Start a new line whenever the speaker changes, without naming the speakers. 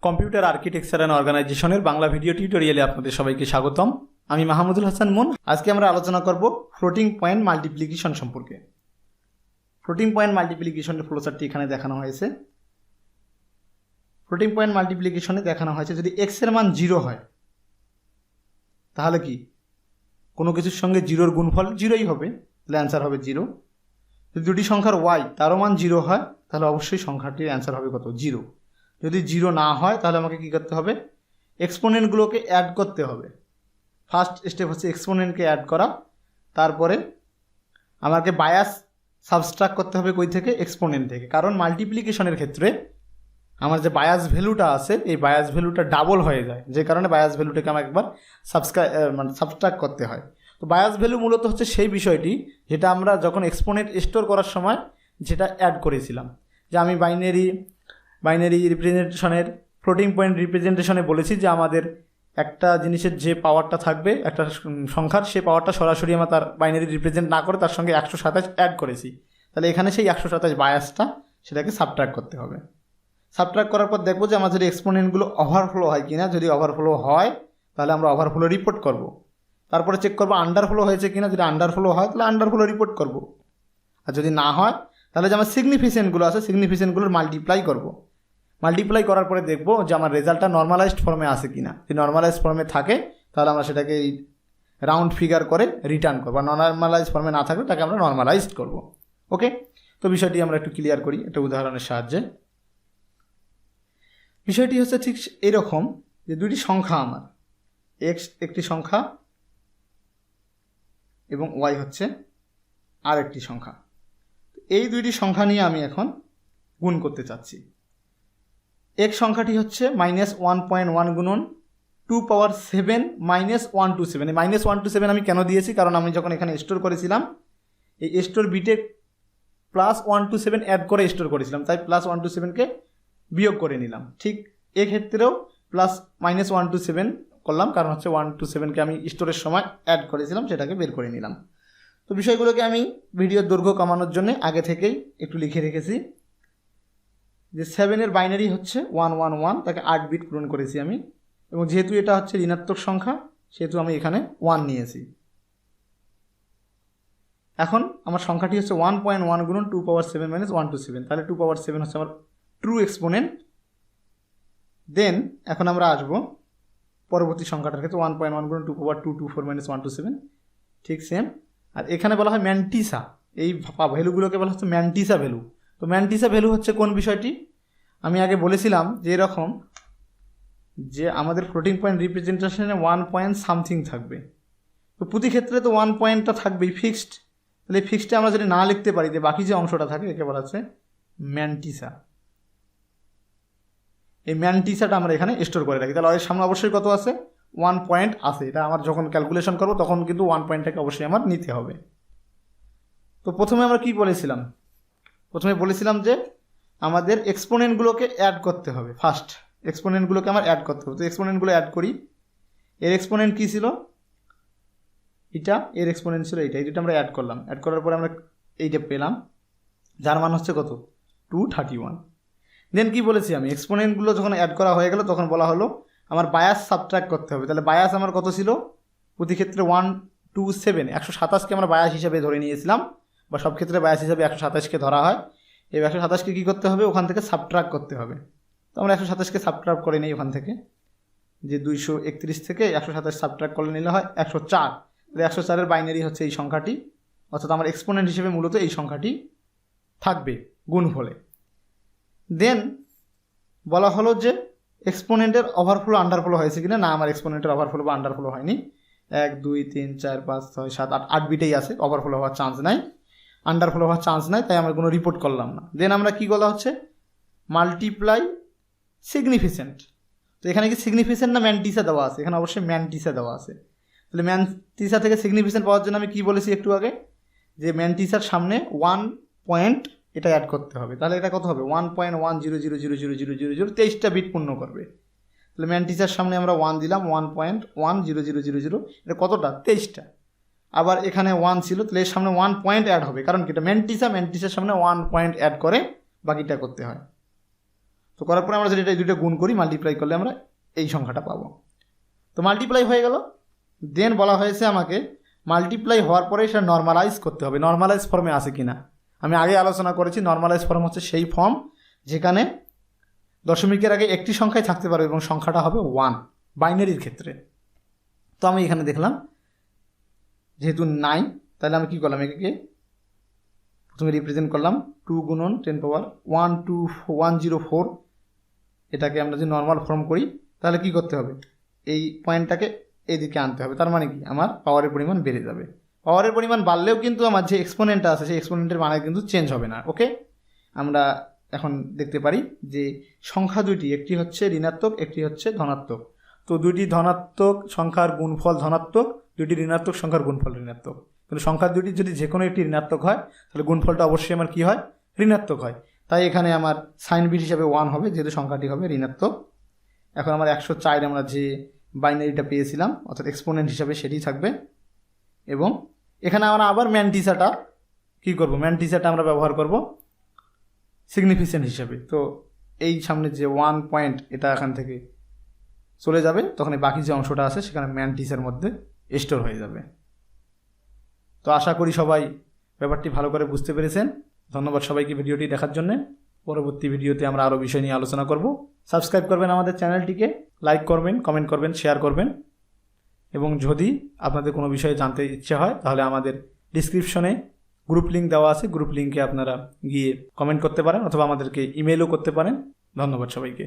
Computer architecture and অর্গানাইজেশনের Bangla video টিউটোরিয়ালে আপনাদের সবাইকে স্বাগতম। আমি মাহমুদুল হাসান মুন। আজকে আমরা আলোচনা করব ফ্লোটিং পয়েন্ট মাল্টিপ্লিকেশন সম্পর্কে। ফ্লোটিং পয়েন্ট মাল্টিপ্লিকেশনের ফ্লোচার্টটি এখানে দেখানো হয়েছে। ফ্লোটিং পয়েন্ট মাল্টিপ্লিকেশনে দেখানো হয়েছে যদি এক্স এর মান 0 হয় তাহলে কি কোনো কিছুর সঙ্গে জিরোর গুণফল 0ই হবে, তাহলে অ্যান্সার হবে 0। যদি দুটি সংখ্যার ওয়াই তারও মান 0 হয় তাহলে অবশ্যই সংখ্যাটির অ্যান্সার হবে কত? 0। যদি 0 না হয় তাহলে আমাকে কী করতে হবে? এক্সপোনেন্টগুলোকে অ্যাড করতে হবে। ফার্স্ট স্টেপ হচ্ছে এক্সপোনেন্টকে অ্যাড করা, তারপরে আমাকে বায়াস সাবস্ট্রাক্ট করতে হবে কই থেকে? এক্সপোনেন্ট থেকে। কারণ মাল্টিপ্লিকেশনের ক্ষেত্রে আমার যে বায়াস ভ্যালুটা আছে এই বায়াস ভ্যালুটা ডাবল হয়ে যায়, যে কারণে বায়াস ভ্যালুটাকে আমার একবার সাবস্ট্রাক্ট করতে হয়। তো বায়াস ভ্যালু মূলত হচ্ছে সেই বিষয়টি যেটা আমরা যখন এক্সপোনেন্ট স্টোর করার সময় যেটা অ্যাড করেছিলাম, যে আমি বাইনারি রিপ্রেজেন্টেশনের ফ্লোটিং পয়েন্ট রিপ্রেজেন্টেশনে বলেছি যে আমাদের একটা জিনিসের যে পাওয়ারটা থাকবে একটা সংখ্যার, সেই পাওয়ারটা সরাসরি আমরা তার বাইনারি রিপ্রেজেন্ট না করে তার সঙ্গে 127 অ্যাড করেছি। তাহলে এখানে সেই 127 বায়াসটা সেটাকে সাবট্রাক্ট করতে হবে। সাবট্রাক্ট করার পর দেখবো যে আমার যদি এক্সপোনেন্টগুলো ওভারফ্লো হয় কিনা। যদি ওভারফ্লো হয় তাহলে আমরা ওভারফ্লো রিপোর্ট করব। তারপরে চেক করবো আন্ডারফ্লো হয়েছে কিনা। যদি আন্ডারফ্লো হয় তাহলে আন্ডারফ্লো রিপোর্ট করব। আর যদি না হয় তাহলে যে আমার সিগনিফিকেন্টগুলো আছে সিগনিফিকেন্টগুলোর মাল্টিপ্লাই করব। মাল্টিপ্লাই করার পরে দেখবো যে আমার রেজাল্টটা নর্মালাইজড ফর্মে আসে কিনা। যদি নর্মালাইজড ফর্মে থাকে তাহলে আমরা সেটাকে রাউন্ড ফিগার করে রিটার্ন করবো। আর নর্মালাইজড ফর্মে না থাকলে তাকে আমরা নর্মালাইজড করব। ওকে, তো বিষয়টি আমরা একটু ক্লিয়ার করি একটা উদাহরণের সাহায্যে। বিষয়টি হচ্ছে ঠিক এরকম যে দুইটি সংখ্যা, আমার এক্স একটি সংখ্যা এবং ওয়াই হচ্ছে আর একটি সংখ্যা। এই দুইটি সংখ্যা নিয়ে আমি এখন গুণ করতে চাচ্ছি। এক সংখ্যাটি হচ্ছে -1.1 গুণন 2 পাওয়ার 7 -127। এই -127 আমি কেন দিয়েছি? কারণ আমি যখন এখানে স্টোর করেছিলাম এই স্টোর বিটে +127 অ্যাড করে স্টোর করেছিলাম, তাই +127কে বিয়োগ করে নিলাম। ঠিক এক্ষেত্রেও -127 করলাম, কারণ হচ্ছে 127কে আমি স্টোরের সময় অ্যাড করেছিলাম, সেটাকে বের করে নিলাম। তো বিষয়গুলোকে আমি ভিডিওর দৈর্ঘ্য কমানোর জন্য আগে থেকেই একটু লিখে রেখেছি যে 7-এর বাইনারি হচ্ছে 111, তাকে 8 বিট পূরণ করেছি আমি। এবং যেহেতু এটা হচ্ছে ঋণাত্মক সংখ্যা সেহেতু আমি এখানে 1 নিয়েছি। এখন আমার সংখ্যাটি হচ্ছে 1.1 গুণন 2 পাওয়ার 7 -127, তাহলে 2 পাওয়ার 7 হচ্ছে আমার ট্রু এক্সপোনেন্ট। দেন এখন আমরা আসবো পরবর্তী সংখ্যাটার ক্ষেত্রে 1.1 গুণন 2 পাওয়ার 224 -127, ঠিক সেম। আর এখানে বলা হয় ম্যান্টিসা, এই ভ্যালুগুলোকে বলা হচ্ছে ম্যান্টিসা ভ্যালু। তো ম্যান্টিসা ভ্যালু হচ্ছে কোন বিষয়টি? আমি আগে বলেছিলাম যে এরকম যে আমাদের ফ্লোটিং পয়েন্ট রিপ্রেজেন্টেশনে 1 পয়েন্ট সামথিং থাকবে। তো প্রতি ক্ষেত্রে তো 1 পয়েন্টটা থাকবেই ফিক্সড। তাহলে ফিক্সডে আমরা যদি না লিখতে পারি যে বাকি যে অংশটা থাকে একে বলা হচ্ছে ম্যান্টিসা। এই ম্যান্টিসাটা আমরা এখানে স্টোর করে রাখি। তাহলে এর সামনে অবশ্যই কত আছে? 1 পয়েন্ট আছে। এটা আমার যখন ক্যালকুলেশন করবো তখন কিন্তু 1 পয়েন্টটাকে অবশ্যই আমার নিতে হবে। তো প্রথমে আমরা কি বলেছিলাম? প্রথমে বলেছিলাম যে আমাদের এক্সপোনেন্টগুলোকে অ্যাড করতে হবে। ফার্স্ট এক্সপোনেন্টগুলোকে আমার অ্যাড করতে হবে। তো এক্সপোনেন্টগুলো অ্যাড করি। এর এক্সপোনেন্ট কী ছিল? এটা। এর এক্সপোনেন্ট ছিল এইটা। এইটা আমরা অ্যাড করলাম। অ্যাড করার পরে আমরা এইটা পেলাম, যার মান হচ্ছে কত? 231। দেন কি বলেছি আমি? এক্সপোনেন্টগুলো যখন অ্যাড করা হয়ে গেল তখন বলা হলো আমার বায়াস সাবট্রাক্ট করতে হবে। তাহলে বায়াস আমার কত ছিল? প্রতি ক্ষেত্রে 127, 127কে আমরা বায়াস হিসাবে ধরে নিয়েছিলাম, বা সব ক্ষেত্রে বায়াস হিসাবে 127কে ধরা হয়। এই 127কে কী করতে হবে? ওখান থেকে সাবট্রাক্ট করতে হবে। তো আমরা 127কে সাবট্রাক্ট করে নিই ওখান থেকে, যে 231 থেকে 127 সাবট্রাক্ট করে নিলে হয় 104। তাহলে 104-এর বাইনারি হচ্ছে এই সংখ্যাটি, অর্থাৎ আমার এক্সপোনেন্ট হিসেবে মূলত এই সংখ্যাটি থাকবে গুণফলে। দেন বলা হলো যে এক্সপোনেন্টের ওভারফ্লো আন্ডারফ্লো হয়েছে কিনা। না, আমার এক্সপোনেন্টের ওভারফ্লো বা আন্ডারফ্লো হয়নি। 1 2 3 4 5 6 7 8 8 বিটেই আছে, ওভারফ্লো হওয়ার চান্স নাই, আন্ডারফ্লো হওয়ার চান্স নাই, তাই আমরা কোনো রিপোর্ট করলাম না। দেন আমরা কি বলা হচ্ছে? Multiply significant. তো এখানে কি সিগনিফিকেন্ট না ম্যান্টিসা দেওয়া আছে? এখানে অবশ্যই ম্যান্টিসা দেওয়া আছে। তাহলে ম্যান্টিসা থেকে সিগনিফিকেন্ট পাওয়ার জন্য আমি কি বলেছি একটু আগে? যে ম্যান্টিসার সামনে 1 পয়েন্ট এটা অ্যাড করতে হবে। তাহলে এটা কত হবে? 1.100000000 23টা বিট পূর্ণ করবে। তাহলে ম্যান্টিসার সামনে আমরা 1 দিলাম, 1.1000000, এটা কতটা? 23টা। আবার এখানে 1 ছিল, তাহলে এর সামনে 1 পয়েন্ট অ্যাড হবে, কারণ কি এটা ম্যান্টিসার সামনে 1 পয়েন্ট অ্যাড করে বাকিটা করতে হয়। তো করার পরে আমরা যদি এটা এই দুটো গুণ করি, মাল্টিপ্লাই করলে আমরা এই সংখ্যাটা পাবো। তো মাল্টিপ্লাই হয়ে গেল। দেন বলা হয়েছে আমাকে মাল্টিপ্লাই হওয়ার পরে সেটা নর্মালাইজ করতে হবে, নর্মালাইজ ফর্মে আছে কি না। আমি আগে আলোচনা করেছি নর্মালাইজ ফর্ম হচ্ছে সেই ফর্ম যেখানে দশমিকের আগে একটি সংখ্যায় থাকতে পারবে এবং সংখ্যাটা হবে 1 বাইনারির ক্ষেত্রে। তো আমি এখানে দেখলাম যেহেতু 9, তাহলে আমি কী করলাম, একে প্রথমে রিপ্রেজেন্ট করলাম 2 গুণন 10 পাওয়ার 10104। এটাকে আমরা যদি নর্মাল ফর্ম করি তাহলে কি করতে হবে, এই পয়েন্টটাকে এদিকে আনতে হবে। তার মানে কি আমার পাওয়ারের পরিমাণ বেড়ে যাবে। পাওয়ারের পরিমাণ বাড়লেও কিন্তু আমার যে এক্সপোনেন্টটা আছে সেই এক্সপোনেন্টের মানে কিন্তু চেঞ্জ হবে না। ওকে, আমরা এখন দেখতে পারি যে সংখ্যা দুইটি, একটি হচ্ছে ঋণাত্মক, একটি হচ্ছে ধনাত্মক। তো দুইটি ধনাত্মক সংখ্যার গুণফল ধনাত্মক, দুইটি ঋণাত্মক সংখ্যার গুণফল ঋণাত্মক। কিন্তু সংখ্যা দুইটি যদি যে কোনো একটি ঋণাত্মক হয় তাহলে গুণফলটা অবশ্যই আমার কী হয়, ঋণাত্মক হয়। তাই এখানে আমার সাইন বিট হিসাবে 1 হবে, যেহেতু সংখ্যাটি হবে ঋণাত্মক। এখন আমার 104 আমরা যে বাইনারিটা পেয়েছিলাম অর্থাৎ এক্সপোনেন্ট হিসাবে সেটি থাকবে। এবং এখানে আমরা আবার ম্যান্টিসাটা কী করব, ম্যান্টিসাটা আমরা ব্যবহার করব সিগনিফিকেন্ট হিসাবে। তো এই সামনে যে 1 পয়েন্ট এটা এখান থেকে চলে যাবে, তখন এই বাকি যে অংশটা আছে সেখানে ম্যান্টিসের মধ্যে স্টোর হয়ে যাবে। তো আশা করি সবাই ব্যাপারটি ভালো করে বুঝতে পেরেছেন। ধন্যবাদ সবাইকে ভিডিওটি দেখার জন্য। পরবর্তী ভিডিওতে আমরা আরও বিষয় নিয়ে আলোচনা করব। সাবস্ক্রাইব করবেন আমাদের চ্যানেলটিকে, লাইক করবেন, কমেন্ট করবেন, শেয়ার করবেন। এবং যদি আপনাদের কোনো বিষয়ে জানতে ইচ্ছে হয় তাহলে আমাদের ডিসক্রিপশনে গ্রুপ লিঙ্ক দেওয়া আছে, গ্রুপ লিঙ্কে আপনারা গিয়ে কমেন্ট করতে পারেন অথবা আমাদেরকে ইমেলও করতে পারেন। ধন্যবাদ সবাইকে।